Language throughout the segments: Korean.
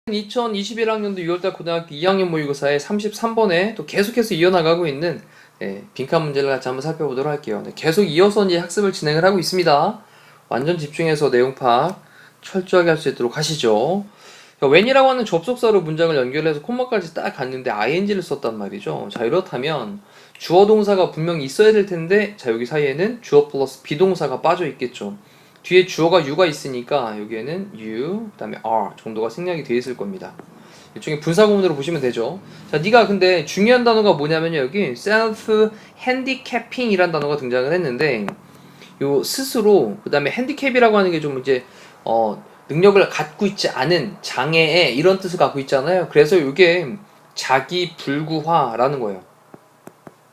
(2021학년도 6월달) 고등학교 2학년 모의고사의 33번에 또 계속해서 이어나가고 있는 빈칸 문제를 같이 한번 살펴보도록 할게요. 계속 이어서 이제 학습을 진행을 하고 있습니다. 완전 집중해서 내용 파악 철저하게 할 수 있도록 하시죠. when이라고 하는 접속사로 문장을 연결해서 콤마까지 딱 갔는데 ing를 썼단 말이죠. 자, 이렇다면 주어 동사가 분명히 있어야 될 텐데, 자, 여기 사이에는 주어 플러스 비동사가 빠져 있겠죠. 뒤에 주어가 you가 있으니까 여기에는 you, 그 다음에 are 정도가 생략이 되어 있을 겁니다. 일종의 분사구문으로 보시면 되죠. 자, 네가 근데 중요한 단어가 뭐냐면요, 여기 self handicapping 이란 단어가 등장을 했는데, 요 스스로, 그 다음에 핸디캡이라고 하는 게 좀 이제 능력을 갖고 있지 않은 장애에 이런 뜻을 갖고 있잖아요. 그래서 이게 자기 불구화라는 거예요.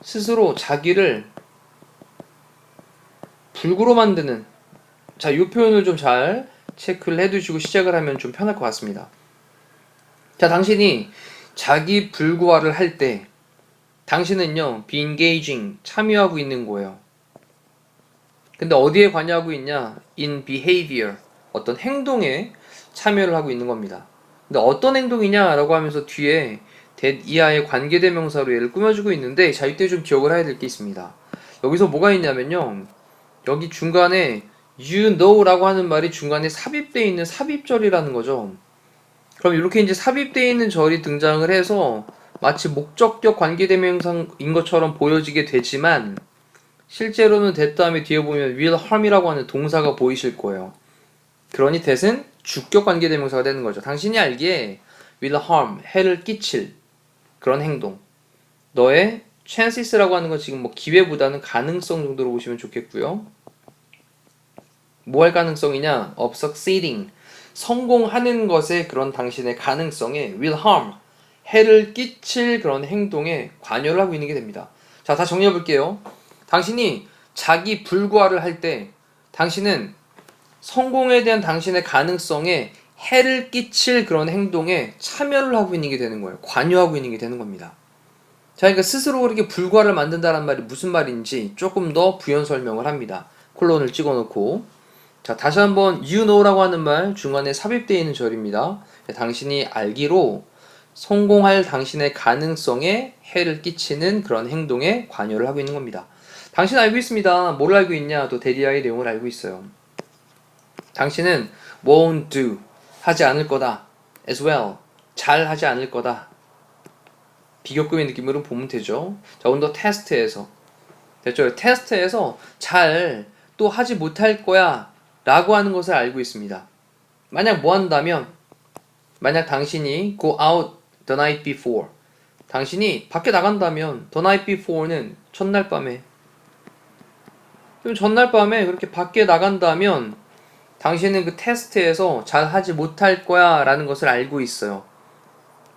스스로 자기를 불구로 만드는, 자, 이 표현을 좀 잘 체크를 해두시고 시작을 하면 좀 편할 것 같습니다. 자, 당신이 자기 불구화를 할 때 당신은요 be engaging, 참여하고 있는 거예요. 근데 어디에 관여하고 있냐? in behavior, 어떤 행동에 참여를 하고 있는 겁니다. 근데 어떤 행동이냐 라고 하면서 뒤에 that 이하의 관계대명사로 얘를 꾸며주고 있는데, 자, 이때 좀 기억을 해야 될 게 있습니다. 여기서 뭐가 있냐면요, 여기 중간에 you know 라고 하는 말이 중간에 삽입되어 있는 삽입절이라는 거죠. 그럼 이렇게 이제 삽입되어 있는 절이 등장을 해서 마치 목적격 관계대명사인 것처럼 보여지게 되지만, 실제로는 that 다음에 뒤에 보면 will harm이라고 하는 동사가 보이실 거예요. 그러니 that은 주격 관계대명사가 되는 거죠. 당신이 알기에 will harm, 해를 끼칠 그런 행동, 너의 chances라고 하는 건 지금 뭐 기회보다는 가능성 정도로 보시면 좋겠고요. 뭐 할 가능성이냐? of succeeding, 성공하는 것에 그런 당신의 가능성에 will harm, 해를 끼칠 그런 행동에 관여를 하고 있는 게 됩니다. 자, 다 정리해 볼게요. 당신이 자기 불구화를 할 때 당신은 성공에 대한 당신의 가능성에 해를 끼칠 그런 행동에 참여를 하고 있는 게 되는 거예요. 관여하고 있는 게 되는 겁니다. 자, 그러니까 스스로 그렇게 불구화를 만든다는 말이 무슨 말인지 조금 더 부연 설명을 합니다. 콜론을 찍어놓고, 자, 다시 한번 you know라고 하는 말 중간에 삽입되어 있는 절입니다. 당신이 알기로 성공할 당신의 가능성에 해를 끼치는 그런 행동에 관여를 하고 있는 겁니다. 당신 알고 있습니다. 뭘 알고 있냐? 또 데리아의 내용을 알고 있어요. 당신은 won't do, 하지 않을 거다. as well, 잘 하지 않을 거다. 비교급의 느낌으로 보면 되죠. 자, 오늘 더 테스트에서 됐죠? 테스트에서 잘 또 하지 못할 거야 라고 하는 것을 알고 있습니다. 만약 뭐 한다면, 만약 당신이 go out the night before, 당신이 밖에 나간다면 the night before는 첫날 밤에, 전날 밤에 그렇게 밖에 나간다면 당신은 그 테스트에서 잘 하지 못할 거야 라는 것을 알고 있어요.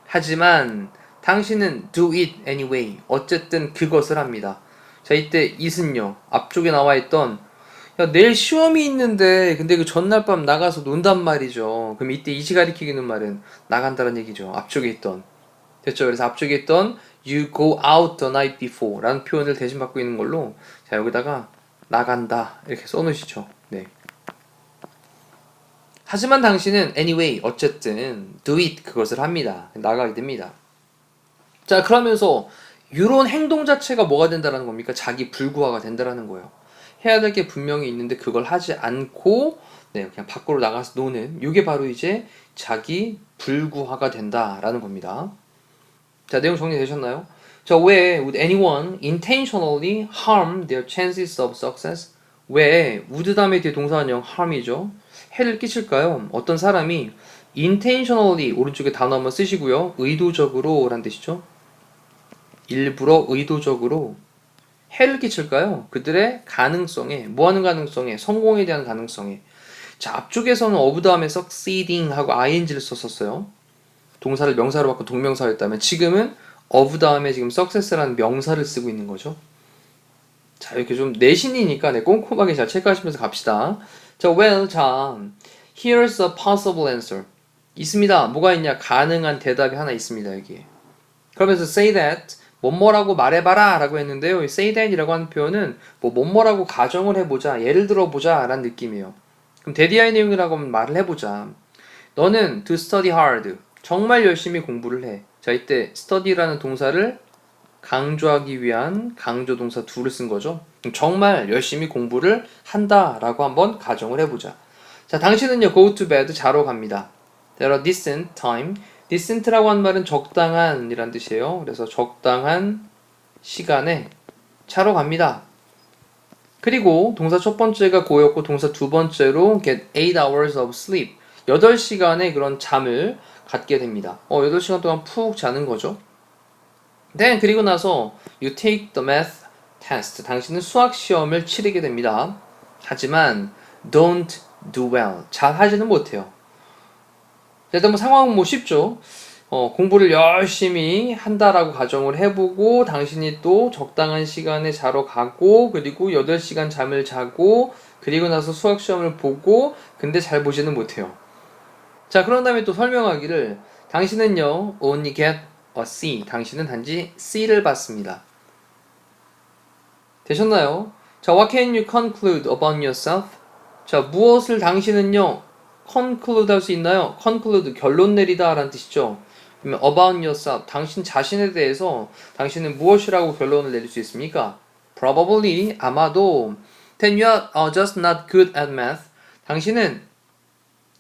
하지만 당신은 do it anyway, 어쨌든 그것을 합니다. 자, 이때 it은요, 앞쪽에 나와 있던, 야, 내일 시험이 있는데 근데 그 전날 밤 나가서 논단 말이죠. 그럼 이때 it이 가리키는 말은 나간다는 얘기죠. 앞쪽에 있던, 됐죠? 그래서 앞쪽에 있던 you go out the night before 라는 표현을 대신 받고 있는 걸로, 자, 여기다가 나간다 이렇게 써놓으시죠. 네. 하지만 당신은 anyway, 어쨌든 do it, 그것을 합니다. 나가게 됩니다. 자, 그러면서 이런 행동 자체가 뭐가 된다라는 겁니까? 자기 불구화가 된다라는 거예요. 해야 될 게 분명히 있는데 그걸 하지 않고 그냥 밖으로 나가서 노는, 이게 바로 이제 자기 불구화가 된다라는 겁니다. 자, 내용 정리되셨나요? 자, 왜 would anyone intentionally harm their chances of success? 왜 would 다음에 뒤에 동사원형 harm이죠. 해를 끼칠까요? 어떤 사람이 intentionally, 오른쪽에 단어 한번 쓰시고요. 의도적으로 라는 뜻이죠. 일부러 의도적으로 해를 끼칠까요? 그들의 가능성에, 뭐 하는 가능성에? 성공에 대한 가능성에. 자, 앞쪽에서는 of 다음에 succeeding 하고 ing를 썼었어요. 동사를 명사로 바꿔 동명사였다면, 지금은 of 다음에 지금 success라는 명사를 쓰고 있는 거죠. 자, 이렇게 좀 내신이니까 꼼꼼하게 잘 체크하시면서 갑시다. 자, well, 자, here's a possible answer. 있습니다. 뭐가 있냐? 가능한 대답이 하나 있습니다, 여기에. 그러면서 say that, 뭐뭐라고 말해봐라 라고 했는데요. 이 say that이라고 하는 표현은 뭐뭐라고 가정을 해보자, 예를 들어보자 라는 느낌이에요. 그럼 대디아의 내용이라고 하면 말을 해보자. 너는 to study hard. 정말 열심히 공부를 해. 자, 이때 study라는 동사를 강조하기 위한 강조 동사 do를 쓴 거죠. 정말 열심히 공부를 한다라고 한번 가정을 해보자. 자, 당신은요 go to bed 자러 갑니다. At a decent time. decent라고 하는 말은 적당한 이란 뜻이에요. 그래서 적당한 시간에 자러 갑니다. 그리고 동사 첫 번째가 go였고 동사 두 번째로 get 8 hours of sleep. 8시간의 그런 잠을 갖게 됩니다. 8시간 동안 푹 자는 거죠. Then 그리고 나서 you take the math test. 당신은 수학 시험을 치르게 됩니다. 하지만 don't do well. 잘 하지는 못해요. 일단 뭐 상황은 뭐 쉽죠. 공부를 열심히 한다라고 가정을 해보고 당신이 또 적당한 시간에 자러 가고 그리고 8시간 잠을 자고 그리고 나서 수학 시험을 보고 근데 잘 보지는 못해요. 자, 그런 다음에 또 설명하기를 당신은요 only get a C. 당신은 단지 C를 받습니다. 되셨나요? 자, what can you conclude about yourself? 자, 무엇을 당신은요 conclude 할 수 있나요? conclude 결론 내리다 라는 뜻이죠. 그러면 about yourself 당신 자신에 대해서 당신은 무엇이라고 결론을 내릴 수 있습니까? probably 아마도 then you are just not good at math. 당신은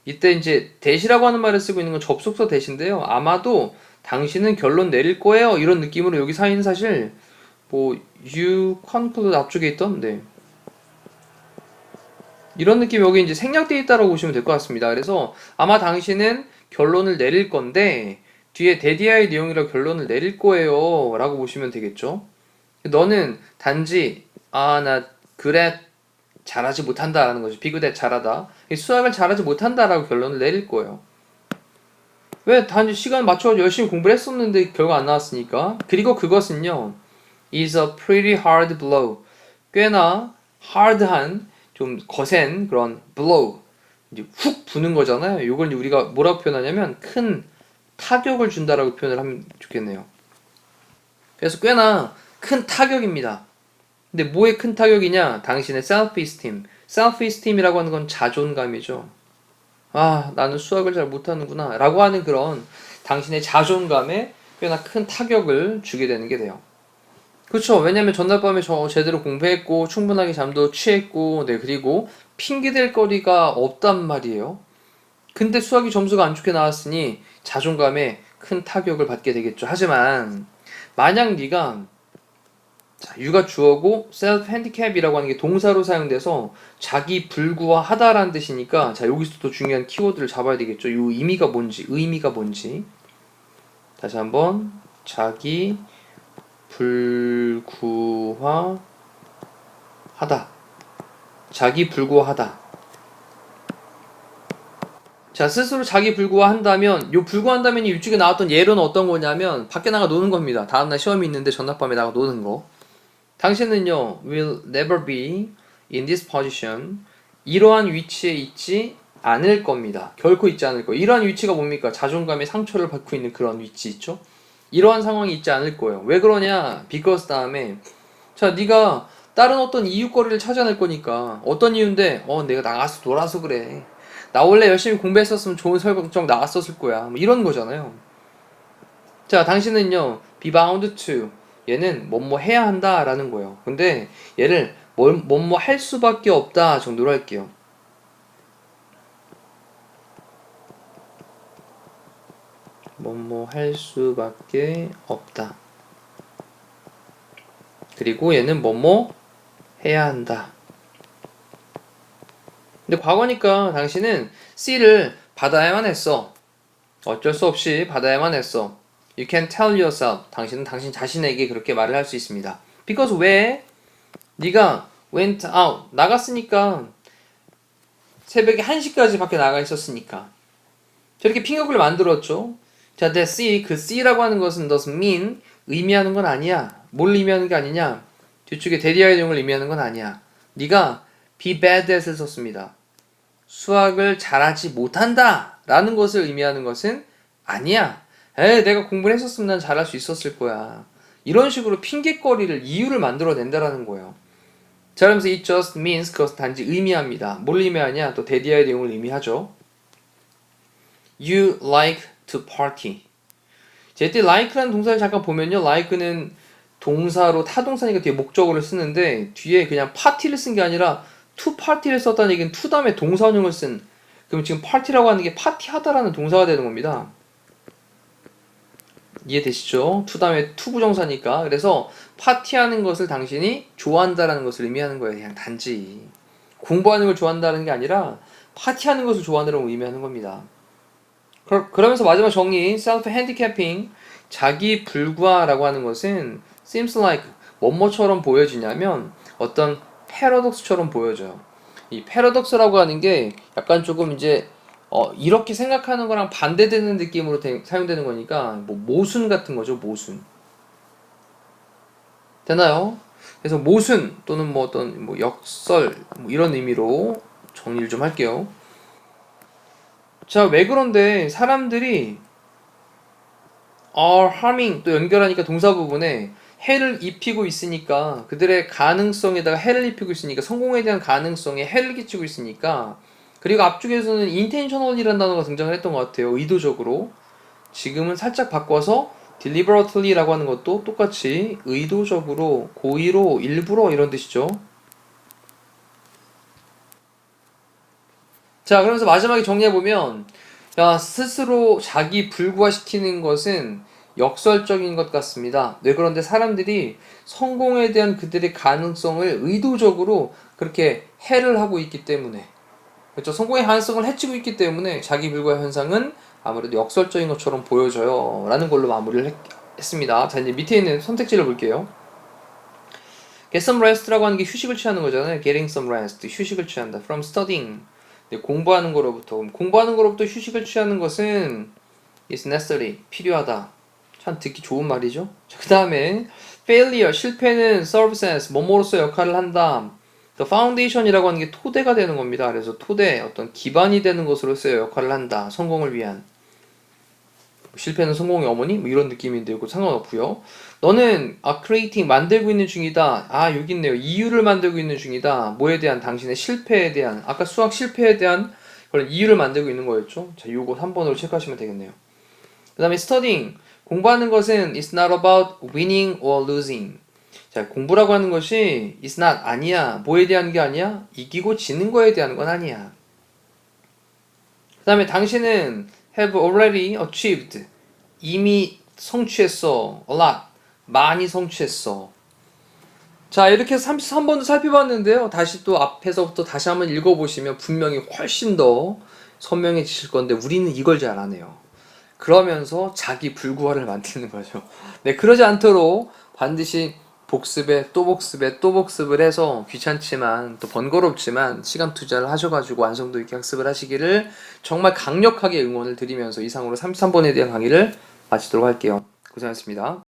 이때 이제 대시라고 하는 말을 쓰고 있는 건 접속사 대신데요. 아마도 당신은 결론 내릴 거예요. 이런 느낌으로 여기 사인 사실 뭐 you conclude 앞쪽에 있던 이런 느낌이 여기 이제 생략되어 있다고 보시면 될 것 같습니다. 그래서 아마 당신은 결론을 내릴 건데 뒤에 대디아의 내용이라 결론을 내릴 거예요 라고 보시면 되겠죠. 너는 단지 나 그래 잘하지 못한다라는 거죠. 비교대 잘하다. 수학을 잘하지 못한다라고 결론을 내릴 거예요. 왜? 단지 시간 맞춰서 열심히 공부를 했었는데 결과 안 나왔으니까. 그리고 그것은요 is a pretty hard blow. 꽤나 hard한 좀 거센 그런 blow. 이제 훅 부는 거잖아요. 이걸 우리가 뭐라고 표현하냐면 큰 타격을 준다라고 표현을 하면 좋겠네요. 그래서 꽤나 큰 타격입니다. 근데 뭐의 큰 타격이냐? 당신의 self-esteem. self-esteem이라고 하는 건 자존감이죠. 나는 수학을 잘 못하는구나 라고 하는 그런 당신의 자존감에 꽤나 큰 타격을 주게 되는 게 돼요. 그렇죠. 왜냐면 전날 밤에 저 제대로 공부했고 충분하게 잠도 취했고 그리고 핑계댈 거리가 없단 말이에요. 근데 수학이 점수가 안 좋게 나왔으니 자존감에 큰 타격을 받게 되겠죠. 하지만 만약 네가 you가 주어고 self handicap이라고 하는 게 동사로 사용돼서 자기 불구하다라는 뜻이니까 자 여기서 또 중요한 키워드를 잡아야 되겠죠. 이 의미가 뭔지 다시 한번 자기 불구하다. 자기 불구하다. 자, 스스로 자기 불구한다면 요 불구한다면이 이쪽에 나왔던 예로는 어떤 거냐면 밖에 나가 노는 겁니다. 다음날 시험이 있는데 전날 밤에 나가 노는 거. 당신은요 will never be in this position. 이러한 위치에 있지 않을 겁니다. 결코 있지 않을 거예요. 이러한 위치가 뭡니까? 자존감의 상처를 받고 있는 그런 위치 있죠? 이러한 상황이 있지 않을 거예요. 왜 그러냐? because 다음에 자, 네가 다른 어떤 이유거리를 찾아낼 거니까 어떤 이유인데 내가 나가서 놀아서 그래. 나 원래 열심히 공부했었으면 좋은 성적 나왔었을 거야. 뭐 이런 거잖아요. 자, 당신은요 be bound to 얘는 뭐뭐 해야 한다 라는 거예요. 근데 얘를 뭐뭐 할 수밖에 없다 정도로 할게요. 뭐뭐 할 수밖에 없다. 그리고 얘는 뭐뭐 해야 한다. 근데 과거니까 당신은 C를 받아야만 했어. 어쩔 수 없이 받아야만 했어. You can tell yourself. 당신은 당신 자신에게 그렇게 말을 할 수 있습니다. Because 왜? 네가 went out. 나갔으니까 새벽에 1시까지 밖에 나가 있었으니까. 저렇게 핑계를 만들었죠. 자, that C, 그 C라고 하는 것은 doesn't mean 의미하는 건 아니야. 뭘 의미하는 게 아니냐? 뒤쪽에 대리아의 내용을 의미하는 건 아니야. 네가 be bad at을 썼습니다. 수학을 잘하지 못한다 라는 것을 의미하는 것은 아니야. 내가 공부를 했었으면 난 잘할 수 있었을 거야. 이런 식으로 핑계거리를 이유를 만들어낸다라는 거예요. 자, 그러면서 it just means 그것은 단지 의미합니다. 뭘 의미하냐? 또 대디아의 내용을 의미하죠. You like to party. 자, 이때 like라는 동사를 잠깐 보면요. like는 동사로 타동사니까 뒤에 목적어를 쓰는데 뒤에 그냥 party를 쓴 게 아니라 to party를 썼다는 얘기는 to 다음에 동사원형을 쓴, 그럼 지금 party라고 하는 게 파티하다라는 동사가 되는 겁니다. 이해되시죠? to 다음에 to 부정사니까. 그래서 파티하는 것을 당신이 좋아한다라는 것을 의미하는 거예요. 그냥 단지 공부하는 걸 좋아한다는 게 아니라 파티하는 것을 좋아한다는 의미하는 겁니다. 그러면서 마지막 정리, self handicapping, 자기 불과라고 하는 것은 seems like 뭐뭐처럼 보여지냐면 어떤 패러독스처럼 보여져요. 이 패러독스라고 하는 게 약간 조금 이제 이렇게 생각하는 거랑 반대되는 느낌으로 사용되는 거니까 뭐 모순 같은 거죠. 모순. 되나요? 그래서 모순 또는 뭐 어떤 뭐 역설 뭐 이런 의미로 정리를 좀 할게요. 자, 왜 그런데 사람들이 are harming 또 연결하니까 동사 부분에 해를 입히고 있으니까, 그들의 가능성에다가 해를 입히고 있으니까, 성공에 대한 가능성에 해를 끼치고 있으니까, 그리고 앞쪽에서는 intentionally라는 단어가 등장을 했던 것 같아요. 의도적으로. 지금은 살짝 바꿔서 deliberately라고 하는 것도 똑같이 의도적으로, 고의로, 일부러 이런 뜻이죠. 자, 그러면서 마지막에 정리해보면, 야, 스스로 자기 불구화시키는 것은 역설적인 것 같습니다. 왜 그런데 사람들이 성공에 대한 그들의 가능성을 의도적으로 그렇게 해를 하고 있기 때문에, 그렇죠? 성공의 가능성을 해치고 있기 때문에 자기 불구화 현상은 아무래도 역설적인 것처럼 보여져요. 라는 걸로 마무리를 했습니다. 자, 이제 밑에 있는 선택지를 볼게요. Get some rest라고 하는 게 휴식을 취하는 거잖아요. Getting some rest, 휴식을 취한다. From studying, 공부하는 거로부터. 공부하는 거로부터 휴식을 취하는 것은 is necessary, 필요하다. 참 듣기 좋은 말이죠. 그 다음에 failure, 실패는 serves as, 뭐뭐로서 역할을 한다. The foundation이라고 하는 게 토대가 되는 겁니다. 그래서 토대, 어떤 기반이 되는 것으로서 역할을 한다. 성공을 위한. 실패는 성공의 어머니? 뭐 이런 느낌인데 이거 상관없고요. 너는 creating, 만들고 있는 중이다. 여기 있네요. 이유를 만들고 있는 중이다. 뭐에 대한? 당신의 실패에 대한, 아까 수학 실패에 대한 그런 이유를 만들고 있는 거였죠. 자, 요거 3번으로 체크하시면 되겠네요. 그 다음에 studying, 공부하는 것은 is not about winning or losing. 자, 공부라고 하는 것이 is not, 아니야. 뭐에 대한 게 아니야? 이기고 지는 거에 대한 건 아니야. 그 다음에 당신은 have already achieved, 이미 성취했어. a lot, 많이 성취했어. 자, 이렇게 해서 33번도 살펴봤는데요. 다시 또 앞에서부터 다시 한번 읽어보시면 분명히 훨씬 더 선명해지실 건데 우리는 이걸 잘 안 해요. 그러면서 자기 불구화를 만드는 거죠. 네, 그러지 않도록 반드시 복습에 또 복습에 또 복습을 해서 귀찮지만 또 번거롭지만 시간 투자를 하셔가지고 완성도 있게 학습을 하시기를 정말 강력하게 응원을 드리면서 이상으로 33번에 대한 강의를 마치도록 할게요. 고생하셨습니다.